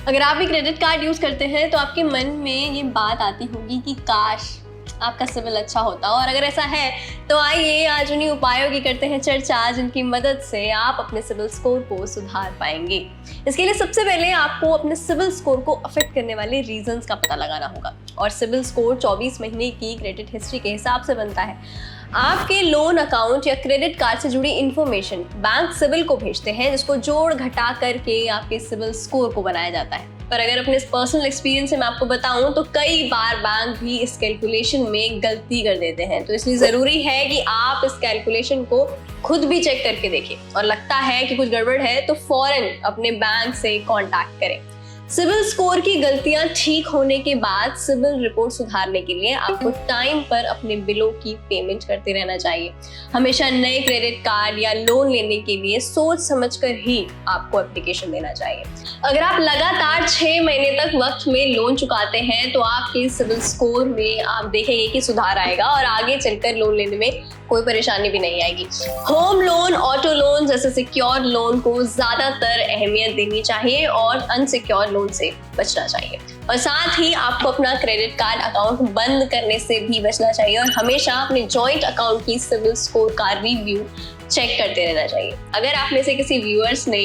अगर आप भी क्रेडिट कार्ड यूज करते हैं तो आपके मन में ये बात आती होगी कि काश आपका सिविल अच्छा होता, और अगर ऐसा है तो आइए आज उन्हीं उपायों की करते हैं चर्चा जिनकी मदद से आप अपने सिविल स्कोर को सुधार पाएंगे। इसके लिए सबसे पहले आपको अपने सिविल स्कोर को अफेक्ट करने वाले रीजंस का पता लगाना होगा, और सिविल स्कोर 24 महीने की क्रेडिट हिस्ट्री के हिसाब से बनता है। आपके लोन अकाउंट या क्रेडिट कार्ड से जुड़ी इंफॉर्मेशन बैंक सिविल को भेजते हैं, जिसको जोड़ घटा करके आपके सिविल स्कोर को बनाया जाता है। पर अगर अपने पर्सनल एक्सपीरियंस से मैं आपको बताऊं तो कई बार बैंक भी इस कैलकुलेशन में गलती कर देते हैं, तो इसलिए जरूरी है कि आप इस कैलकुलेशन को खुद भी चेक करके देखें, और लगता है कि कुछ गड़बड़ है तो फौरन अपने बैंक से कांटेक्ट करें। सिविल स्कोर की गलतियां ठीक होने के बाद सिविल रिपोर्ट सुधारने के लिए आपको टाइम पर अपने बिलों की पेमेंट करते रहना चाहिए। हमेशा नए क्रेडिट कार्ड या लोन लेने के लिए सोच समझकर ही आपको एप्लीकेशन देना चाहिए। अगर आप लगातार 6 महीने तक वक्त में लोन चुकाते हैं तो आपके सिविल स्कोर में आप देखेंगे कि सुधार आएगा, और आगे चलकर लोन लेने में कोई परेशानी भी नहीं आएगी। होम लोन, ऑटो लोन जैसे सिक्योर लोन को ज्यादातर अहमियत देनी चाहिए और अनसिक्योर लोन से बचना चाहिए, और साथ ही आपको अपना क्रेडिट कार्ड अकाउंट बंद करने से भी बचना चाहिए, और हमेशा अपने जॉइंट अकाउंट की सिविल स्कोर का रिव्यू चेक करते रहना चाहिए। अगर आप में से किसी व्यूअर्स ने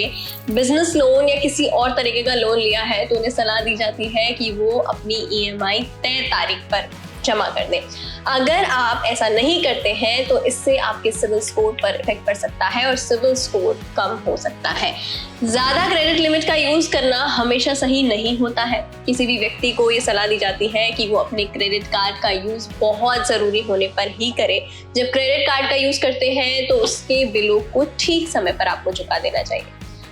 बिजनेस लोन या किसी और तरीके का लोन लिया है तो उन्हें सलाह दी जाती है कि वो अपनी EMI तय तारीख पर जमा कर दें। अगर आप ऐसा नहीं करते हैं तो इससे आपके सिविल स्कोर पर इफेक्ट पड़ सकता है और सिविल स्कोर कम हो सकता है। ज्यादा क्रेडिट लिमिट का यूज करना हमेशा सही नहीं होता है। किसी भी व्यक्ति को ये सलाह दी जाती है कि वो अपने क्रेडिट कार्ड का यूज बहुत जरूरी होने पर ही करे। जब क्रेडिट कार्ड का यूज करते हैं तो उसके बिलों को ठीक समय पर आपको चुका देना चाहिए।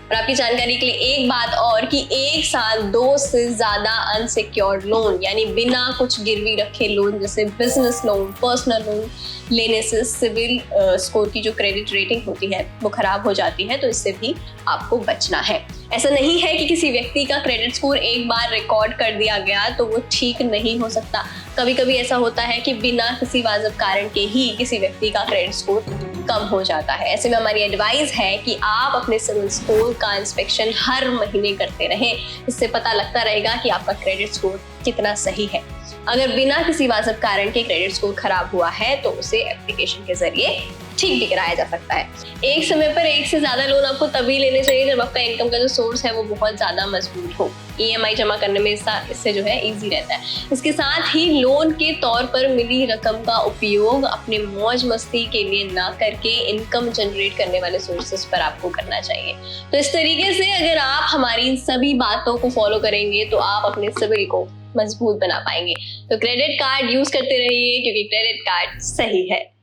और आपकी जानकारी के लिए एक बात और कि एक साथ 2 से ज्यादा अनसिक्योर्ड लोन यानी बिना कुछ गिरवी रखे लोन जैसे बिजनेस लोन, पर्सनल लोन लेने से सिविल स्कोर की जो क्रेडिट रेटिंग होती है वो खराब हो जाती है, तो इससे भी आपको बचना है। ऐसा नहीं है कि किसी व्यक्ति का क्रेडिट स्कोर एक बार रिकॉर्ड कर दिया गया तो वो ठीक नहीं हो सकता। कभी कभी ऐसा होता है कि बिना किसी वाजिब कारण के ही किसी व्यक्ति का क्रेडिट स्कोर कम हो जाता है। ऐसे में हमारी एडवाइस है कि आप अपने सिविल स्कोर का इंस्पेक्शन हर महीने करते रहें। इससे पता लगता रहेगा कि आपका क्रेडिट स्कोर कितना सही है। अगर बिना किसी वाजिब कारण के क्रेडिट स्कोर खराब हुआ है तो उसे एप्लीकेशन के जरिए ठीक भी कराया जा सकता है। एक समय पर एक से ज्यादा लोन आपको तभी लेने चाहिए जब आपका इनकम का जो सोर्स है वो बहुत ज्यादा मजबूत हो। EMI जमा करने में इससे जो है इजी रहता है। इसके साथ ही लोन के तौर पर मिली रकम का उपयोग अपने मौज मस्ती के लिए ना करके इनकम जनरेट करने वाले सोर्सेस पर आपको करना चाहिए। तो इस तरीके से अगर आप हमारी इन सभी बातों को फॉलो करेंगे तो आप अपने सिविल को मजबूत बना पाएंगे। तो क्रेडिट कार्ड यूज करते रहिए क्योंकि क्रेडिट कार्ड सही है।